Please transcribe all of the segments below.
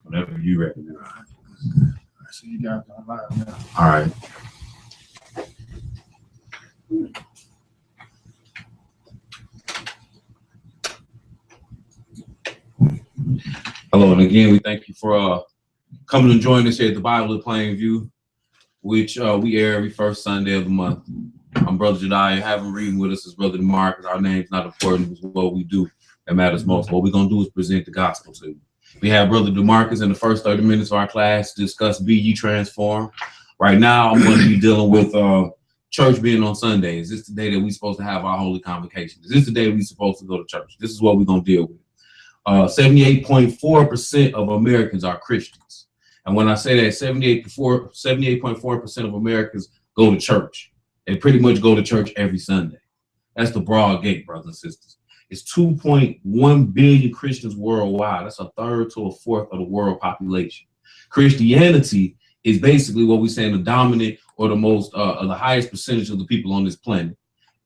Whenever you ready. All right. So you got it online now. All right. Hello, and again, we thank you for coming and joining us here at the Bible at Plainview, which we air every first Sunday of the month. I'm Brother Jediah. Having reading with us is Brother DeMarcus. Our name's not important, it's what we do that matters most. What we're going to do is present the gospel to you. We have Brother DeMarcus in the first 30 minutes of our class to discuss Be Ye Transformed. Right now, I'm going to be dealing with church being on Sunday. Is this the day that we're supposed to have our holy convocation? Is this the day we're supposed to go to church? This is what we're going to deal with. 78.4% of Americans are Christians. And when I say that 78.4% of Americans go to church, they pretty much go to church every Sunday. That's the broad gate, brothers and sisters. It's 2.1 billion Christians worldwide. That's a third to a fourth of the world population. Christianity is basically what we say the dominant or the most, the highest percentage of the people on this planet.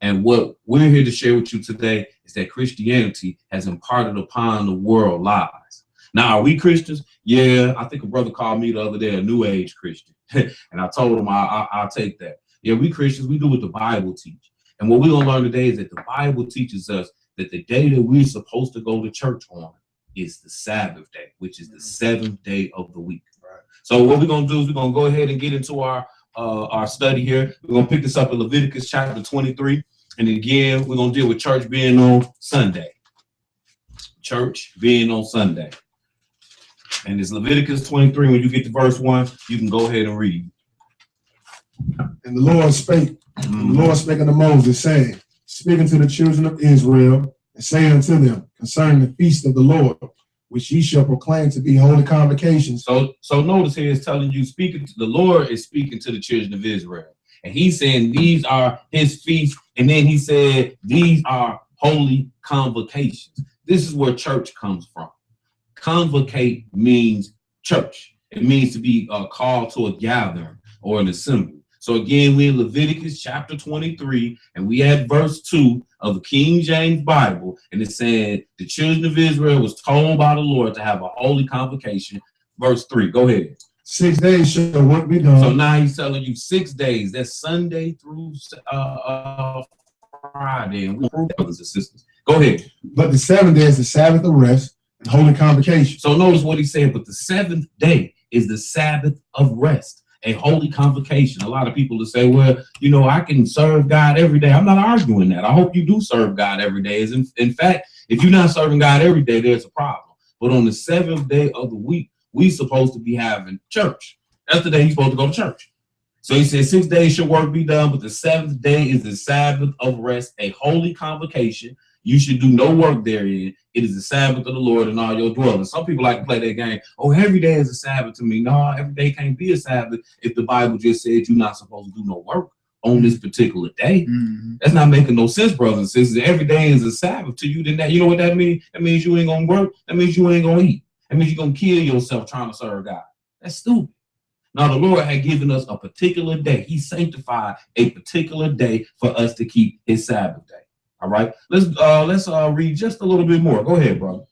And what we're here to share with you today is that Christianity has imparted upon the world lies. Now, are we Christians? Yeah, I think a brother called me the other day a New Age Christian. And I told him I'll take that. Yeah, we Christians, we do what the Bible teaches. And what we're going to learn today is that the Bible teaches us that the day that we're supposed to go to church on is the Sabbath day, which is the seventh day of the week. Right. So what we're going to do is we're going to go ahead and get into our study here. We're going to pick this up in Leviticus chapter 23. And again, we're going to deal with church being on Sunday. Church being on Sunday. And it's Leviticus 23. When you get to verse 1, you can go ahead and read. And the Lord spake, and the Lord spake unto Moses, saying, speaking to the children of Israel, and saying unto them concerning the feast of the Lord, which ye shall proclaim to be holy convocations. So notice here it's telling you, the Lord is speaking to the children of Israel. And he's saying these are his feasts. And then he said, these are holy convocations. This is where church comes from. Convocate means church. It means to be called to a gathering or an assembly. So again, we're in Leviticus chapter 23, and we had verse 2 of the King James Bible. And it said, the children of Israel was told by the Lord to have a holy convocation. Verse 3, go ahead. 6 days shall work be done. So now he's telling you 6 days. That's Sunday through Friday. And we brothers and sisters. Go ahead. But the 7th day is the Sabbath of rest and holy convocation. So notice what he said. But the 7th day is the Sabbath of rest, a holy convocation. A lot of people will say, well, you know, I can serve God every day. I'm not arguing that. I hope you do serve God every day. In fact, if you're not serving God every day, there's a problem. But on the 7th day of the week, we supposed to be having church. That's the day you're supposed to go to church. So he said 6 days shall work be done, but the 7th day is the Sabbath of rest, a holy convocation. You should do no work therein. It is the Sabbath of the Lord in all your dwellings. Some people like to play that game. Oh, every day is a Sabbath to me. No, every day can't be a Sabbath if the Bible just said you're not supposed to do no work on this particular day. Mm-hmm. That's not making no sense, brothers and sisters. Every day is a Sabbath to you. Then that, you know what that means? That means you ain't gonna work. That means you ain't gonna eat. That means you're gonna kill yourself trying to serve God. That's stupid. Now the Lord had given us a particular day. He sanctified a particular day for us to keep his Sabbath day. All right, let's read just a little bit more. Go ahead, brother.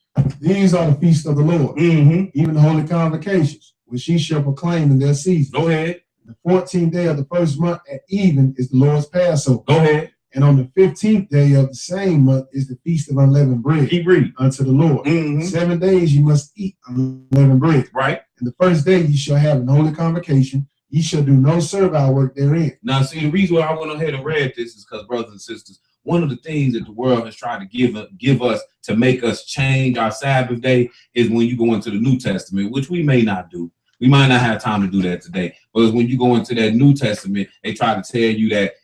These are the feasts of the Lord, even the holy convocations, which ye shall proclaim in their season. Go ahead. The 14th day of the first month at even is the Lord's Passover. Go ahead. And on the 15th day of the same month is the feast of unleavened bread. Keep reading. Unto the Lord. 7 days you must eat unleavened bread. Right. And the first day you shall have an holy convocation. Ye shall do no servile work therein. Now, see, the reason why I went ahead and read this is because, brothers and sisters, one of the things that the world has tried to give us to make us change our Sabbath day is when you go into the New Testament, which we may not do. We might not have time to do that today. But when you go into that New Testament, they try to tell you that,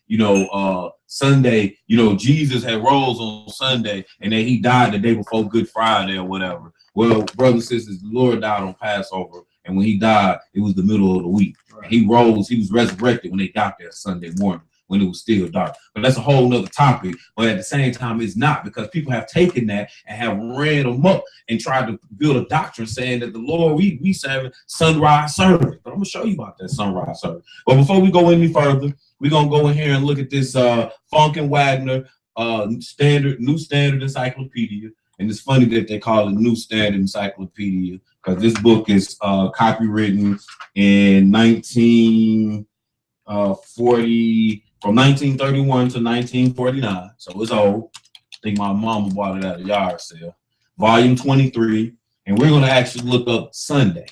Sunday, Jesus had rose on Sunday and that he died the day before Good Friday or whatever. Well, brothers and sisters, the Lord died on Passover. And when he died, it was the middle of the week. Right. He rose, he was resurrected when they got there Sunday morning, when it was still dark. But that's a whole nother topic. But at the same time, it's not, because people have taken that and have ran them up and tried to build a doctrine saying that the Lord, we serve sunrise service. But I'm going to show you about that sunrise service. But before we go any further, we're going to go in here and look at this Funk and Wagner New Standard Encyclopedia. And it's funny that they call it New Standard Encyclopedia, because this book is copywritten in 1940, from 1931 to 1949. So it's old. I think my mama bought it at a yard sale. Volume 23. And we're going to actually look up Sunday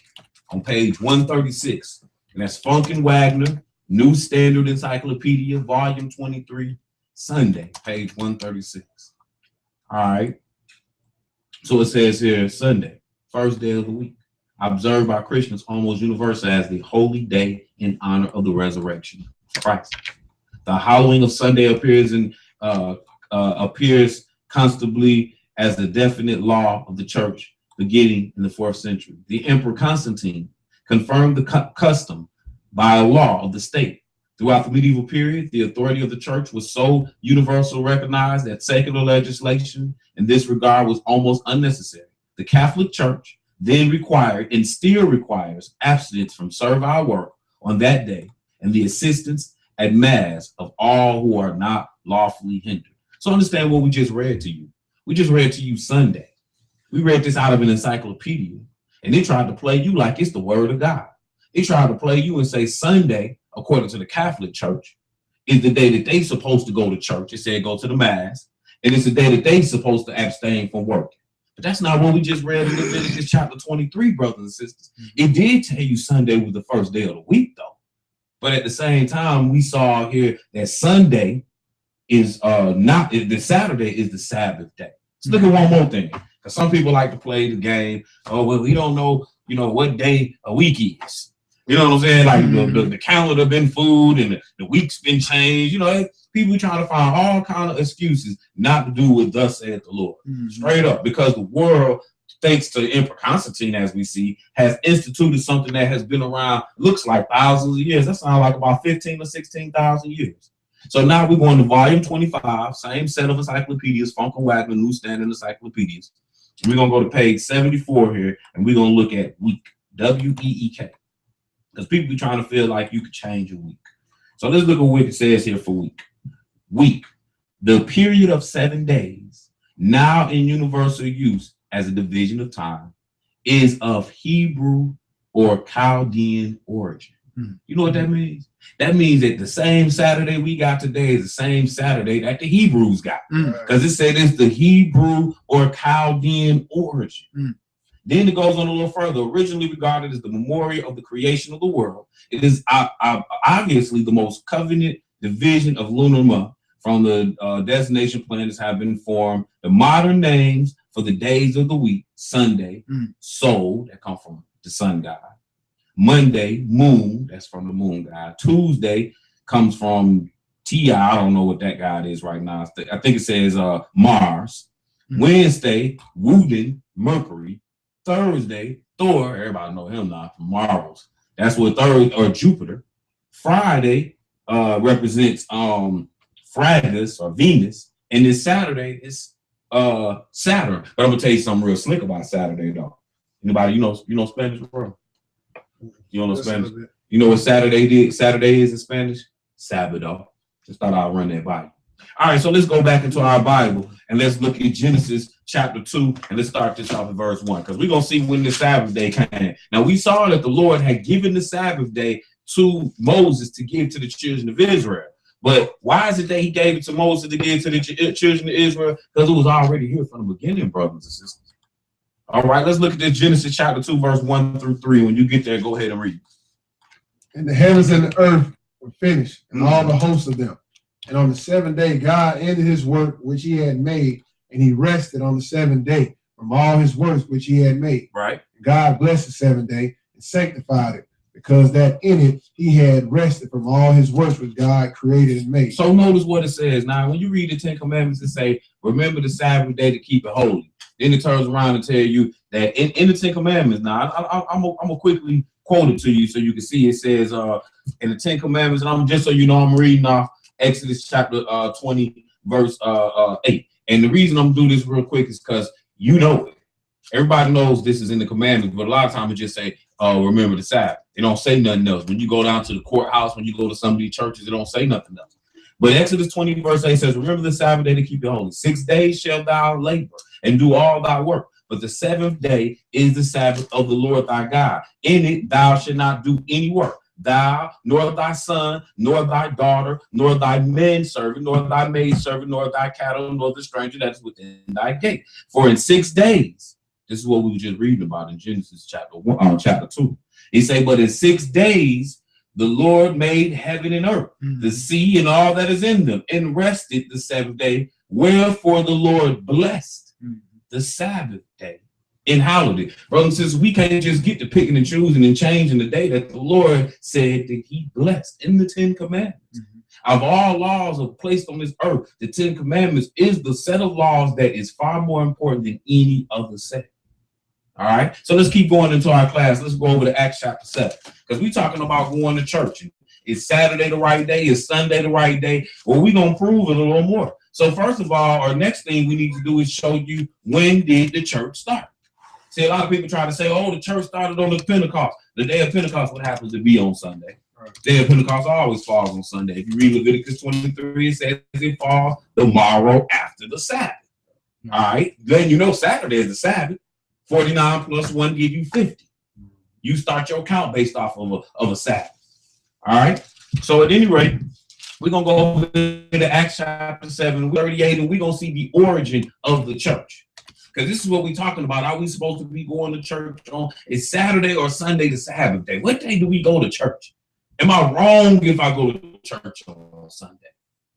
on page 136. And that's Funk and Wagner, New Standard Encyclopedia, volume 23, Sunday, page 136. All right. So it says here, Sunday, first day of the week, observed by Christians almost universally as the holy day in honor of the resurrection of Christ. The hallowing of Sunday appears constantly as the definite law of the church beginning in the 4th century. The Emperor Constantine confirmed the custom by a law of the state. Throughout the medieval period, the authority of the church was so universally recognized that secular legislation in this regard was almost unnecessary. The Catholic Church then required and still requires abstinence from servile work on that day and the assistance at Mass of all who are not lawfully hindered. So understand what we just read to you. We just read to you Sunday. We read this out of an encyclopedia, and they tried to play you like it's the word of God. They tried to play you and say Sunday, according to the Catholic Church, is the day that they supposed to go to church. It said go to the Mass, and it's the day that they supposed to abstain from working. But that's not what we just read in Leviticus chapter 23, brothers and sisters. It did tell you Sunday was the first day of the week, though. But at the same time, we saw here that Sunday is the Saturday is the Sabbath day. So look at one more thing. Because some people like to play the game. Oh, well, we don't know, what day a week is. You know what I'm saying? Like the calendar been fooled and the week's been changed. People trying to find all kind of excuses not to do what thus saith the Lord. Straight up, because the world, thanks to Emperor Constantine, as we see, has instituted something that has been around, looks like thousands of years. That sounds like about 15 or 16,000 years. So now we're going to volume 25, same set of encyclopedias, Funk and Wagner, New Standard Encyclopedias. We're going to go to page 74 here, and we're going to look at week, W-E-E-K. Because people be trying to feel like you could change a week. So let's look at what it says here for week. Week, the period of 7 days, now in universal use as a division of time, is of Hebrew or Chaldean origin. You know what that means? That means that the same Saturday we got today is the same Saturday that the Hebrews got. Because it said it's the Hebrew or Chaldean origin. Then it goes on a little further. Originally regarded as the memorial of the creation of the world, it is obviously the most covenant division of lunar month. From the destination planets have been formed. The modern names for the days of the week: Sunday, Sol, that come from the sun god. Monday, moon, that's from the moon god. Tuesday comes from Ti. I don't know what that god is right now. I think it says Mars. Wednesday, Woden, Mercury. Thursday, Thor, everybody know him now from Marvels. That's what Thursday, or Jupiter. Friday represents Fragus or Venus, and then Saturday is Saturn. But I'm gonna tell you something real slick about Saturday though. Anybody, you know Spanish, bro? You don't know Spanish? You know what Saturday is in Spanish? Sábado. Just thought I'd run that by you. All right, so let's go back into our Bible and let's look at Genesis chapter 2, and let's start this off at verse 1, because we're going to see when the Sabbath day came. Now, we saw that the Lord had given the Sabbath day to Moses to give to the children of Israel. But why is it that he gave it to Moses to give to the children of Israel? Because it was already here from the beginning, brothers and sisters. All right, let's look at this Genesis chapter 2, verse 1 through 3. When you get there, go ahead and read. And the heavens and the earth were finished, and all the hosts of them. And on the 7th day, God ended his work which he had made, and he rested on the 7th day from all his works which he had made. Right. God blessed the 7th day and sanctified it, because that in it he had rested from all his works which God created and made. So notice what it says. Now, when you read the 10 Commandments, it say, remember the Sabbath day to keep it holy. Then it turns around and tell you that in the 10 Commandments, now I'm gonna quickly quote it to you so you can see. It says in the 10 Commandments, and I'm just so you know, I'm reading off Exodus chapter 20, verse 8. And the reason I'm doing this real quick is because you know it. Everybody knows this is in the commandments, but a lot of times it just say, remember the Sabbath. They don't say nothing else. When you go down to the courthouse, when you go to some of these churches, they don't say nothing else. But Exodus 20, verse 8 says, remember the Sabbath day to keep it holy. 6 days shall thou labor and do all thy work. But the seventh day is the Sabbath of the Lord thy God. In it thou shalt not do any work. Thou, nor thy son, nor thy daughter, nor thy manservant, nor thy maidservant, nor thy cattle, nor the stranger that is within thy gate. For in 6 days, this is what we were just reading about in Genesis chapter 2. He say, but in 6 days the Lord made heaven and earth, the sea and all that is in them, and rested the seventh day. Wherefore the Lord blessed the Sabbath day and hallowed it. Brothers and sisters, we can't just get to picking and choosing and changing the day that the Lord said that he blessed in the 10 commandments. Of all laws are placed on this earth, the 10 commandments is the set of laws that is far more important than any other set. All right, so let's keep going into our class. Let's go over to Acts chapter 7, because we're talking about going to church. Is Saturday the right day? Is Sunday the right day? Well, we're going to prove it a little more. So first of all, our next thing we need to do is show you, when did the church start? See, a lot of people try to say, oh, the church started on the Pentecost. The day of Pentecost, what happens to be on Sunday? The day of Pentecost always falls on Sunday. If you read Leviticus 23, it says it falls the morrow after the Sabbath. All right, then you know Saturday is the Sabbath. 49 plus 1 give you 50. You start your count based off of a Sabbath. All right. So at any rate, we're going to go over to Acts chapter 7, 38, and we're going to see the origin of the church. Because this is what we're talking about. Are we supposed to be going to church on? Is Saturday or Sunday the Sabbath day? What day do we go to church? Am I wrong if I go to church on Sunday?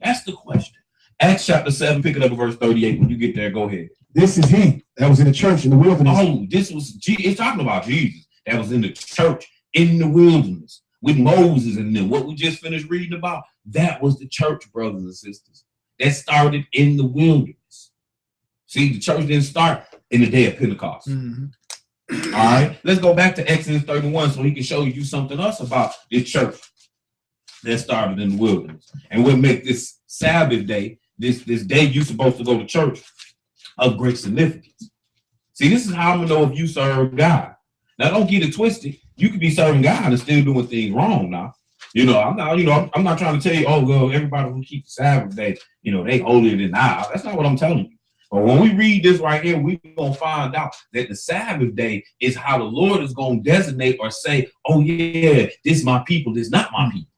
That's the question. Acts chapter 7, pick it up at verse 38. When you get there, go ahead. This is he that was in the church in the wilderness. Oh, this was, it's talking about Jesus that was in the church in the wilderness with Moses and them. What we just finished reading about, that was the church, brothers and sisters. That started in the wilderness. See, the church didn't start in the day of Pentecost. All right, let's go back to Exodus 31 so he can show you something else about this church that started in the wilderness. And we'll make this Sabbath day, this day you're supposed to go to church, of great significance. See, this is how I'm gonna know if you serve God. Now, don't get it twisted. You could be serving God and still doing things wrong. Now, I'm not trying to tell you, oh, well, everybody who keeps the Sabbath day, they holier than thou. That's not what I'm telling you. But when we read this right here, we're gonna find out that the Sabbath day is how the Lord is gonna designate or say, oh yeah, this is my people, this is not my people.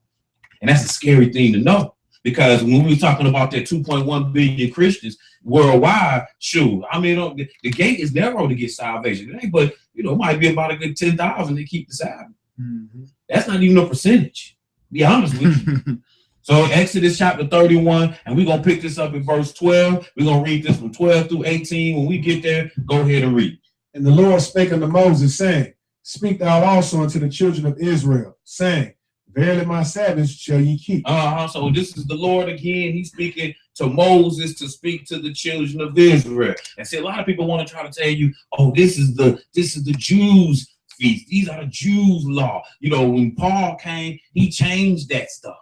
And that's a scary thing to know. Because when we were talking about that 2.1 billion Christians worldwide, shoot, I mean, the gate is narrow to get salvation today, but it might be about a good 10,000 that keep the Sabbath. That's not even a percentage, to be honest with you. So Exodus chapter 31, and we're going to pick this up in verse 12. We're going to read this from 12 through 18. When we get there, go ahead and read. And the Lord spake unto Moses, saying, Speak thou also unto the children of Israel, saying, Verily my Sabbaths shall ye keep. So this is the Lord again. He's speaking to Moses to speak to the children of Israel. And see, a lot of people want to try to tell you, oh, this is the Jews' feast. These are the Jews' law. When Paul came, he changed that stuff.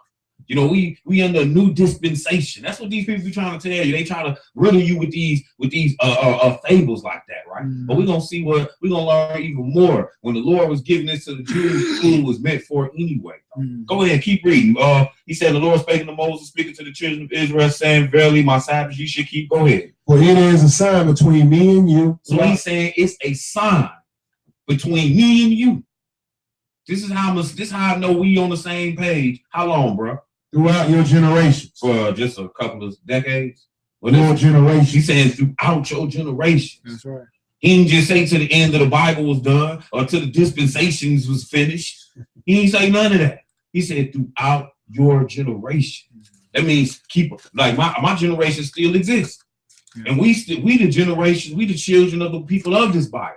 We under a new dispensation. That's what these people be trying to tell you. They try to riddle you with these fables like that, right? But we're gonna see we're gonna learn even more when the Lord was giving this to the Jews, who was meant for anyway. Go ahead, keep reading. He said, the Lord spake to Moses, speaking to the children of Israel, saying, Verily my Sabbath ye should keep. Go ahead. For it is a sign between me and you. So he's saying it's a sign between me and you. This is how I know we on the same page. How long, bro? Throughout your generations. For just a couple of decades. Your generation. He's saying throughout your generations. That's right. He didn't just say to the end of the Bible was done or to the dispensations was finished. He didn't say none of that. He said throughout your generation. That means my generation still exists. And we the generation, we the children of the people of this Bible.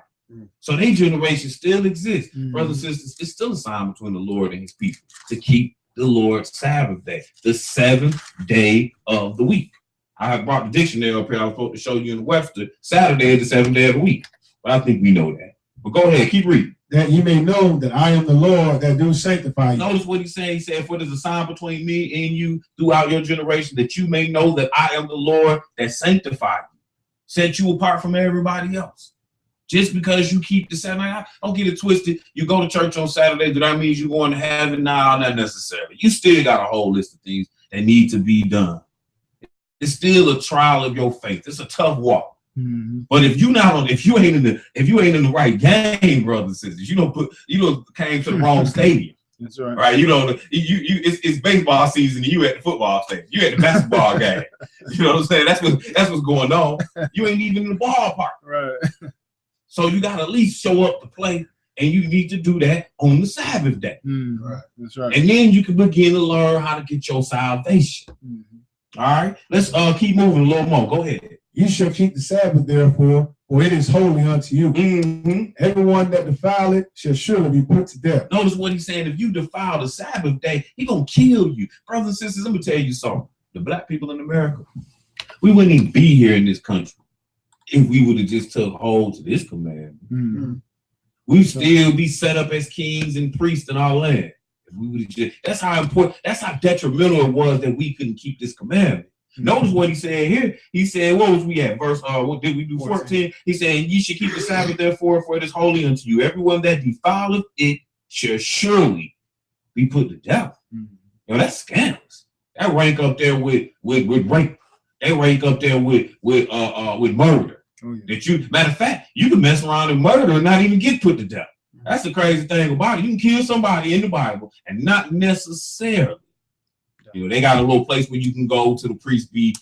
So their generation still exists. Brothers and sisters, it's still a sign between the Lord and his people to keep the Lord's Sabbath day, the seventh day of the week. I have brought the dictionary up here. I was supposed to show you in the Webster. Saturday is the seventh day of the week. But I think we know that. But go ahead, keep reading. That you may know that I am the Lord that do sanctify you. Notice what he's saying. He said, for there's a sign between me and you throughout your generation, that you may know that I am the Lord that sanctified you, set you apart from everybody else. Just because you keep the Saturday, don't get it twisted. You go to church on Saturday, that means you're going to heaven? No, not necessarily. You still got a whole list of things that need to be done. It's still a trial of your faith. It's a tough walk. But if you ain't in the right game, brothers and sisters, you came to the wrong stadium. That's right. Right, it's baseball season. And you at the football stadium. You at the basketball game. You know what I'm saying? That's what's going on. You ain't even in the ballpark. Right. So you got to at least show up to play, and you need to do that on the Sabbath day. Right. That's right. And then you can begin to learn how to get your salvation. All right, let's keep moving a little more. Go ahead. You shall keep the Sabbath, therefore, for it is holy unto you. Everyone that defile it shall surely be put to death. Notice what he's saying. If you defile the Sabbath day, he's going to kill you. Brothers and sisters, let me tell you something. The black people in America, we wouldn't even be here in this country if we would have just took hold to this commandment. We'd still be set up as kings and priests in our land. If we would have just, that's how important, that's how detrimental it was that we couldn't keep this commandment. Notice what he said here. He said, what was we at? Verse, what did we do? 14. He said, ye should keep the Sabbath, therefore, for it is holy unto you. Everyone that defileth it shall surely be put to death. That's scandalous. That rank up there with rape. They rank up there with murder. Matter of fact, you can mess around and murder and not even get put to death. That's the crazy thing about it. You can kill somebody in the Bible and not necessarily. They got a little place where you can go to the priest die,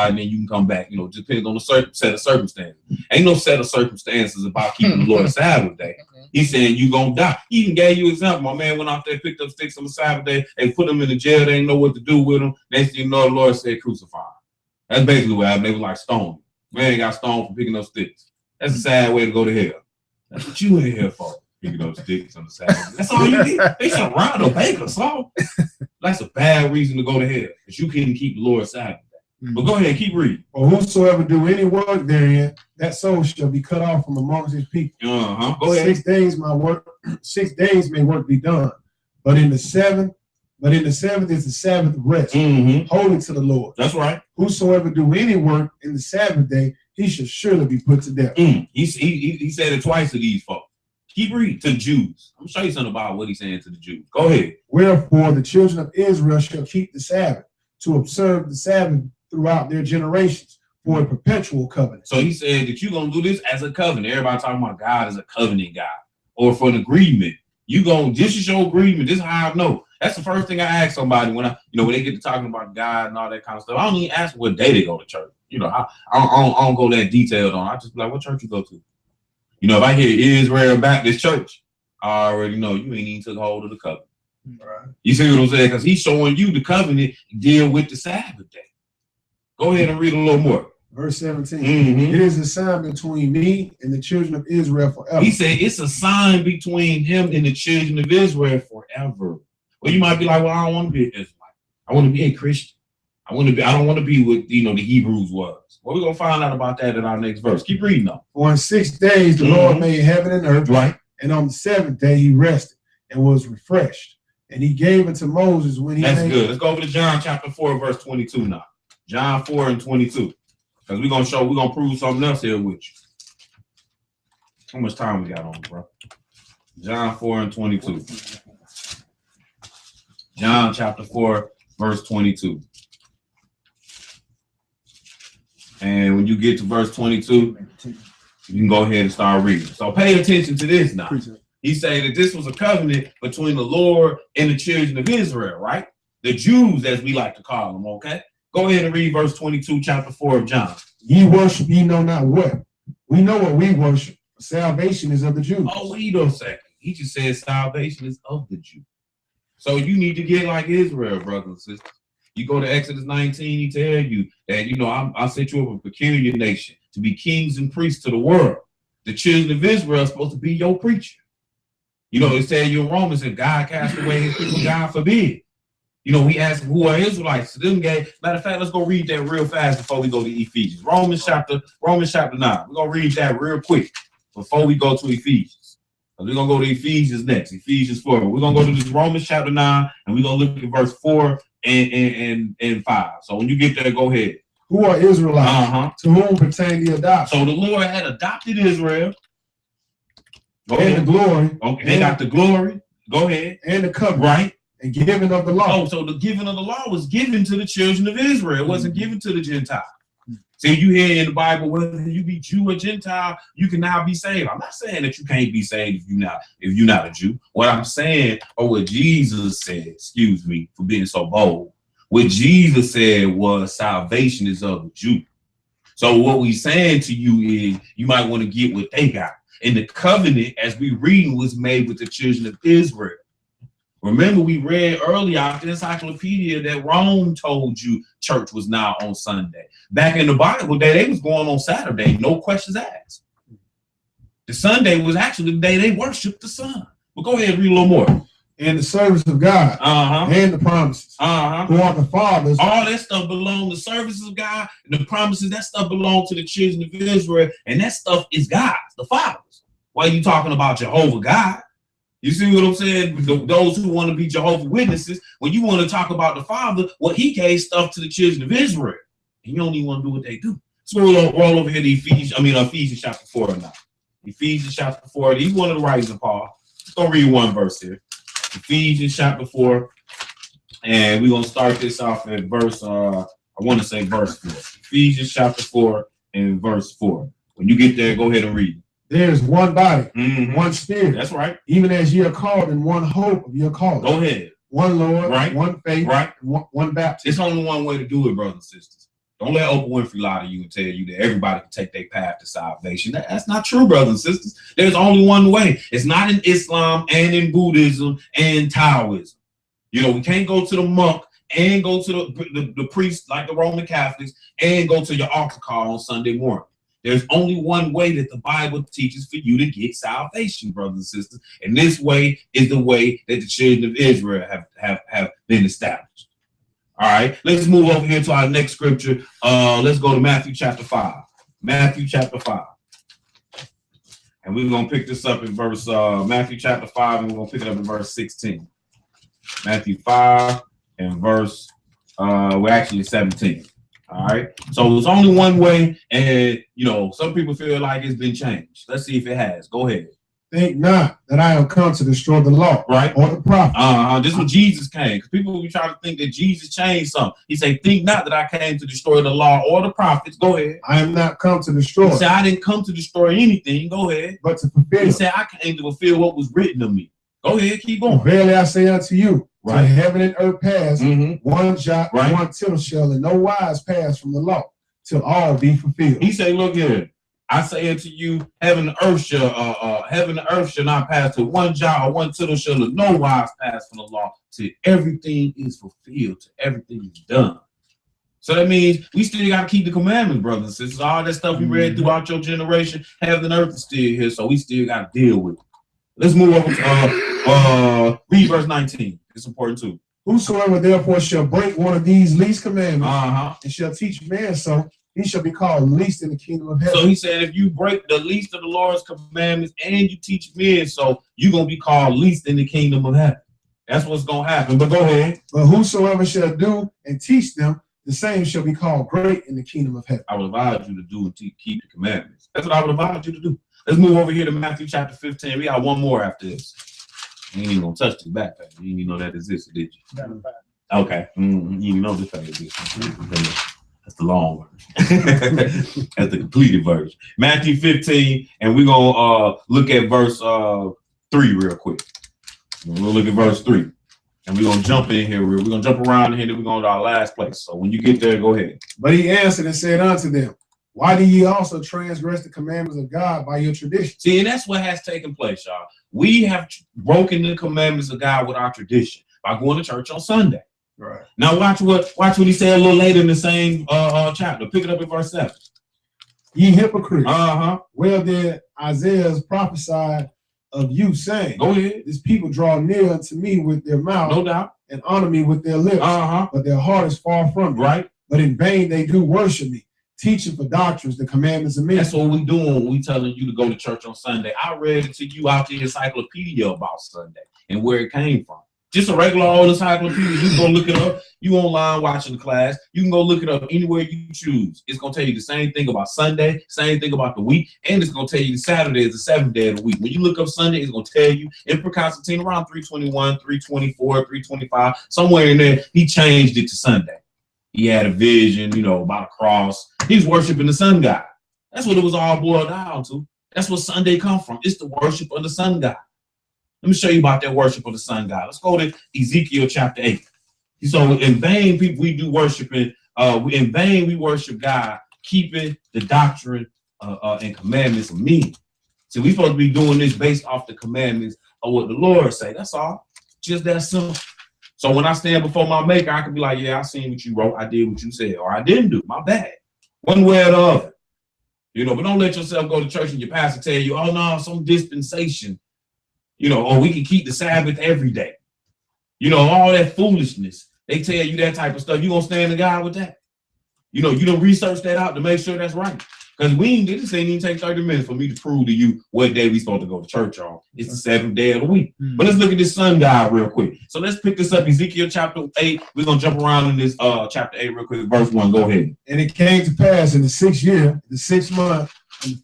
and then you can come back. Just depends on the set of circumstances. Ain't no set of circumstances about keeping the Lord's Sabbath day. He's saying you gonna die. He even gave you an example. My man went out there, picked up sticks on the Sabbath day, and put them in the jail. They didn't know what to do with them. Next thing you know, the Lord said, crucify him. That's basically what happened. They were like stoned. Man got stoned for picking up sticks. That's a sad way to go to hell. That's what you ain't here for. Picking up sticks on the Sabbath. That's all you get. They should round a baker, so that's a bad reason to go to hell, because you can't keep the Lord's Sabbath. But go ahead, keep reading. Or whosoever do any work therein, that soul shall be cut off from amongst his people. Go ahead. 6 days may work be done, but in the seventh is the Sabbath of rest, holy to the Lord. That's right. Whosoever do any work in the Sabbath day, he shall surely be put to death. He said it twice to these folks. Keep reading to the Jews. I'm gonna show you something about what he's saying to the Jews. Go ahead. Wherefore the children of Israel shall keep the Sabbath, to observe the Sabbath throughout their generations, for a perpetual covenant. So he said that you're gonna do this as a covenant. Everybody talking about God as a covenant God, or for an agreement. This is your agreement. This is how I know. That's the first thing I ask somebody when when they get to talking about God and all that kind of stuff. I don't even ask what day they go to church. I don't go that detailed on. I just be like, what church you go to? If I hear Israel Baptist Church, I already know you ain't even took hold of the covenant. Right. You see what I'm saying? Because he's showing you the covenant deal with the Sabbath day. Go ahead and read a little more. Verse 17. It is a sign between me and the children of Israel forever. He said it's a sign between him and the children of Israel forever. Well, you might be like, well, I don't want to be an Israelite. I want to be a Christian. I don't want to be what the Hebrews was. Well, we're gonna find out about that in our next verse. Keep reading though. For in 6 days the Lord made heaven and earth, right? And on the 7th day he rested and was refreshed. And he gave it to Moses when he That's good. Let's go over to John chapter 4, verse 22 now. John 4 and 22. Because we're gonna prove something else here with you. How much time we got on, bro? John 4 and 22. John chapter 4, verse 22. And when you get to verse 22, you can go ahead and start reading. So pay attention to this now. He said that this was a covenant between the Lord and the children of Israel, right? The Jews, as we like to call them, okay? Go ahead and read verse 22, chapter 4 of John. Ye worship, ye know not what. We know what we worship. Salvation is of the Jews. Oh, wait a second. He just said salvation is of the Jews. So you need to get like Israel, brothers and sisters. You go to Exodus 19, he tell you that, I set you up a peculiar nation to be kings and priests to the world. The children of Israel are supposed to be your preacher. It said you in Romans, if God cast away his people, God forbid. We ask who are Israelites. So matter of fact, let's go read that real fast before we go to Ephesians. Romans chapter 9. We're going to read that real quick before we go to Ephesians. We're going to go to Ephesians next, Ephesians 4. We're going to go to this Romans chapter 9, and we're going to look at verse 4 and 5. So when you get there, go ahead. Who are Israelites? To whom pertain the adoption? So the Lord had adopted Israel. The glory. Okay, they got the glory. Go ahead. And the covenant. Right. And giving of the law. Oh, so the giving of the law was given to the children of Israel. It wasn't given to the Gentiles. See, you hear in the Bible, whether you be Jew or Gentile, you can now be saved. I'm not saying that you can't be saved if you're not a Jew. What I'm saying, or what Jesus said, excuse me for being so bold, what Jesus said was salvation is of the Jew. So what we saying to you is you might want to get what they got. And the covenant, as we read, was made with the children of Israel. Remember, we read earlier out the encyclopedia that Rome told you church was now on Sunday. Back in the Bible day, they was going on Saturday, no questions asked. The Sunday was actually the day they worshiped the sun. But go ahead and read a little more. And the service of God and the promises, who are the fathers. All that stuff belongs to the services of God, and the promises, that stuff belongs to the children of Israel, and that stuff is God's, the fathers. Why are you talking about Jehovah God? You see what I'm saying? Those who want to be Jehovah's Witnesses, when you want to talk about the Father, well, he gave stuff to the children of Israel, and you don't even want to do what they do. So we'll roll over here to Ephesians chapter 4 now. Ephesians chapter 4. He's one of the writers of Paul. Let's go read one verse here. Ephesians chapter 4, and we're gonna start this off at verse. I want to say verse 4. Ephesians chapter 4 and verse 4. When you get there, go ahead and read. There's one body, one spirit. That's right. Even as ye are called in one hope of your calling. Go ahead. One Lord, right. One faith, right. One baptism. It's only one way to do it, brothers and sisters. Don't let Oprah Winfrey lie to you and tell you that everybody can take their path to salvation. That's not true, brothers and sisters. There's only one way. It's not in Islam and in Buddhism and Taoism. You know, we can't go to the monk and go to the priest like the Roman Catholics and go to your altar call on Sunday morning. There's only one way that the Bible teaches for you to get salvation, brothers and sisters. And this way is the way that the children of Israel have been established. All right, let's move over here to our next scripture. Let's go to Matthew chapter 5. Matthew chapter 5. And we're going to pick this up in verse, Matthew chapter 5, and we're going to pick it up in verse 16. Matthew 5 and verse, we're actually 17. All right, so there's only one way, and you know, some people feel like it's been changed. Let's see if it has. Go ahead. Think not that I have come to destroy the law, right, or the prophet. This is when Jesus came, because people will be trying to think that Jesus changed something. He said, think not that I came to destroy the law or the prophets. Go ahead. I am not come to destroy. He said, I didn't come to destroy anything. Go ahead. But to fulfill. He said, I came to fulfill what was written of me. Go ahead, keep going. Verily I say unto you, right, till heaven and earth pass, one jot, right, one tittle shall in no wise pass from the law, till all be fulfilled. He said, look here. I say unto you, heaven and earth shall not pass, till one jot or one tittle shall in no wise pass from the law, till everything is fulfilled, till everything is done. So that means we still got to keep the commandments, brothers and sisters. All that stuff we read throughout your generation, heaven and earth is still here, so we still got to deal with it. Let's move over to read verse 19. It's important too. Whosoever therefore shall break one of these least commandments and shall teach man so, he shall be called least in the kingdom of heaven. So he said, if you break the least of the Lord's commandments and you teach men so, you're going to be called least in the kingdom of heaven. That's what's going to happen. But go ahead. But whosoever shall do and teach them, the same shall be called great in the kingdom of heaven. I would advise you to do and keep the commandments. That's what I would advise you to do. Let's move over here to Matthew chapter 15. We got one more after this. You ain't even going to touch the backpack. You didn't even know that existed, did you? Okay. You didn't know this page existed. That's the long version. That's the completed version. Matthew 15, and we're going to look at verse 3 real quick. We'll look at verse 3. And we're going to jump in here. We're going to jump around in here, then we're going to our last place. So when you get there, go ahead. But he answered and said unto them, why do ye also transgress the commandments of God by your tradition? See, and that's what has taken place, y'all. We have broken the commandments of God with our tradition by going to church on Sunday. Right. Now watch what he said a little later in the same chapter. Pick it up in verse 7. Ye hypocrites. Well then Isaiah prophesied of you, saying, go ahead. This people draw near unto me with their mouth, no doubt, and honor me with their lips, but their heart is far from me. Right. But in vain they do worship me, teaching for doctrines the commandments of men. That's what we doing when we telling you to go to church on Sunday. I read it to you out the encyclopedia about Sunday and where it came from. Just a regular old encyclopedia. You can go look it up. You online watching the class. You can go look it up anywhere you choose. It's going to tell you the same thing about Sunday, same thing about the week, and it's going to tell you Saturday is the seventh day of the week. When you look up Sunday, it's going to tell you Emperor Constantine around 321, 324, 325, somewhere in there, he changed it to Sunday. He had a vision, you know, about a cross, He's worshiping the sun god. That's what it was all boiled down to. That's what Sunday come from. It's the worship of the sun god. Let me show you about that worship of the sun god. Let's go to Ezekiel chapter 8. So in vain, people, we do worshiping. In vain, we worship God, keeping the doctrine and commandments of men. So we supposed to be doing this based off the commandments of what the Lord say. That's all. Just that simple. So when I stand before my maker, I can be like, yeah, I seen what you wrote. I did what you said, or I didn't do. My bad. One way or the other. You know, but don't let yourself go to church and your pastor tell you, oh no, some dispensation. You know, or we can keep the Sabbath every day. You know, all that foolishness. They tell you that type of stuff. You gonna stand the guy with that? You know, you don't research that out to make sure that's right. Because this ain't even take 30 minutes for me to prove to you what day we supposed to go to church on. It's the 7th day of the week. But let's look at this sun god real quick. So let's pick this up, Ezekiel chapter 8. We're gonna jump around in this chapter 8 real quick. Verse 1. Go ahead. And it came to pass in the 6th year, the 6th month, and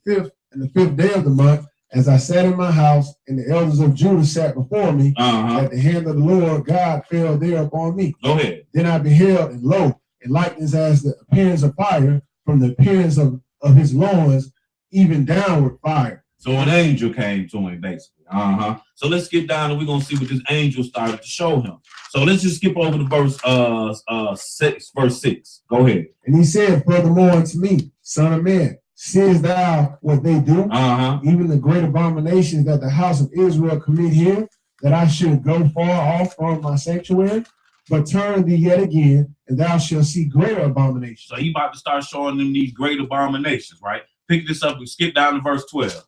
the fifth day of the month, as I sat in my house, and the elders of Judah sat before me, that the hand of the Lord God fell there upon me. Go ahead. Then I beheld, and lo, in likeness as the appearance of fire, from the appearance of his loins, even downward fire. So an angel came to him, basically. So let's get down and we're gonna see what this angel started to show him. So let's just skip over to verse 6. Go ahead. And he said furthermore unto me, Son of man, seest thou what they do? Even the great abominations that the house of Israel commit here, that I should go far off from my sanctuary? But turn thee yet again, and thou shalt see greater abominations. So he about to start showing them these great abominations, right? Pick this up and skip down to verse 12.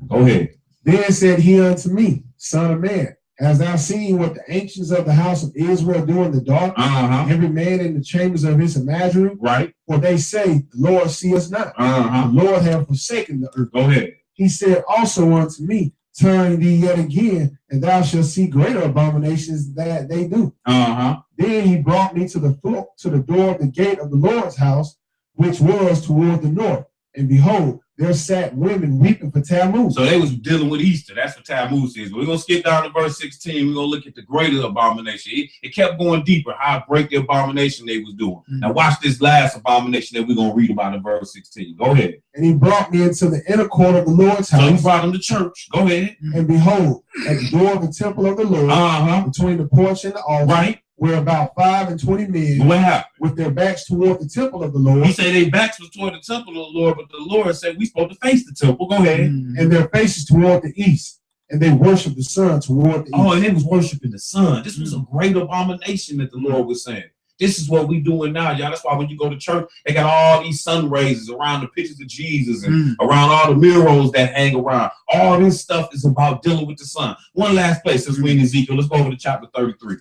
Go ahead. Then said he unto me, Son of man, hast thou seen what the ancients of the house of Israel do in the dark? Every man in the chambers of his imagery? Right. For they say, the Lord see us not. The Lord hath forsaken the earth. Go ahead. He said also unto me, turn thee yet again, and thou shalt see greater abominations that they do. Then he brought me to the door of the gate of the Lord's house, which was toward the north. And behold, there sat women weeping for Tammuz. So they was dealing with Easter. That's what Tammuz is. We're going to skip down to verse 16. We're going to look at the greater abomination. It kept going deeper, how great the abomination they was doing. Now watch this last abomination that we're going to read about in verse 16. Go ahead. And he brought me into the inner court of the Lord's house. So he brought him to church. Go ahead. And behold, at the door of the temple of the Lord, between the porch and the altar, were about 25 men. What happened? With their backs toward the temple of the Lord. He said their backs was toward the temple of the Lord, but the Lord said we supposed to face the temple. Go ahead. And their faces toward the east. And they worshiped the sun toward the east. Oh, and they was worshiping the sun. This was a great abomination that the Lord was saying. This is what we doing now, y'all. That's why when you go to church, they got all these sun raises around the pictures of Jesus and around all the murals that hang around. All this stuff is about dealing with the sun. One last place, since we're in Ezekiel, let's go over to chapter 33.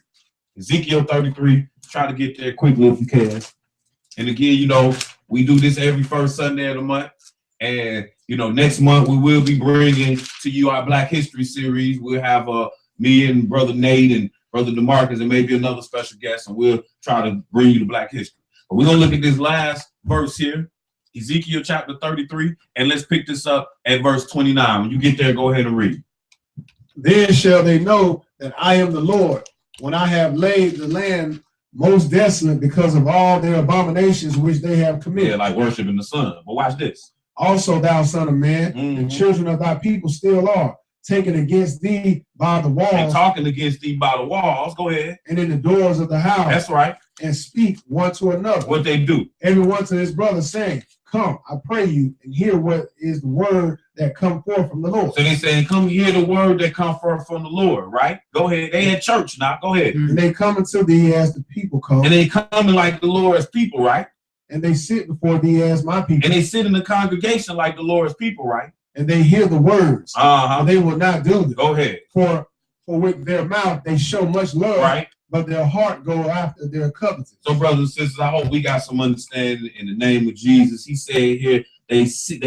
Ezekiel 33, try to get there quickly if you can. And again, you know, we do this every first Sunday of the month. And, you know, next month we will be bringing to you our Black History series. We'll have me and Brother Nate and Brother DeMarcus and maybe another special guest, and we'll try to bring you the Black History. But we're going to look at this last verse here, Ezekiel chapter 33, and let's pick this up at verse 29. When you get there, go ahead and read. Then shall they know that I am the Lord, when I have laid the land most desolate because of all their abominations which they have committed. Yeah, like worshiping the sun. But watch this. Also, thou son of man, the children of thy people still are taken against thee by the walls. And talking against thee by the walls. Go ahead. And in the doors of the house. That's right. And speak one to another. What they do. Every one to his brother, saying, come, I pray you, and hear what is the word that come forth from the Lord. So they saying, come hear the word that come forth from the Lord, right? Go ahead. They at church now. Go ahead. And they come unto thee as the people come. And they coming like the Lord's people, right? And they sit before thee as my people. And they sit in the congregation like the Lord's people, right? And they hear the words. And they will not do them. Go ahead. For with their mouth they show much love. Right. But their heart go after their covetous. So, brothers and sisters, I hope we got some understanding in the name of Jesus. He said here, they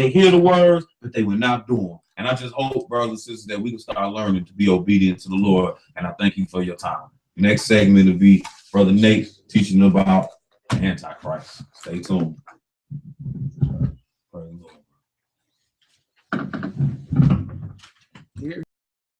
hear the words, but they will not do them. And I just hope, brothers and sisters, that we can start learning to be obedient to the Lord. And I thank you for your time. The next segment will be Brother Nate teaching about the Antichrist. Stay tuned. Praise the Lord.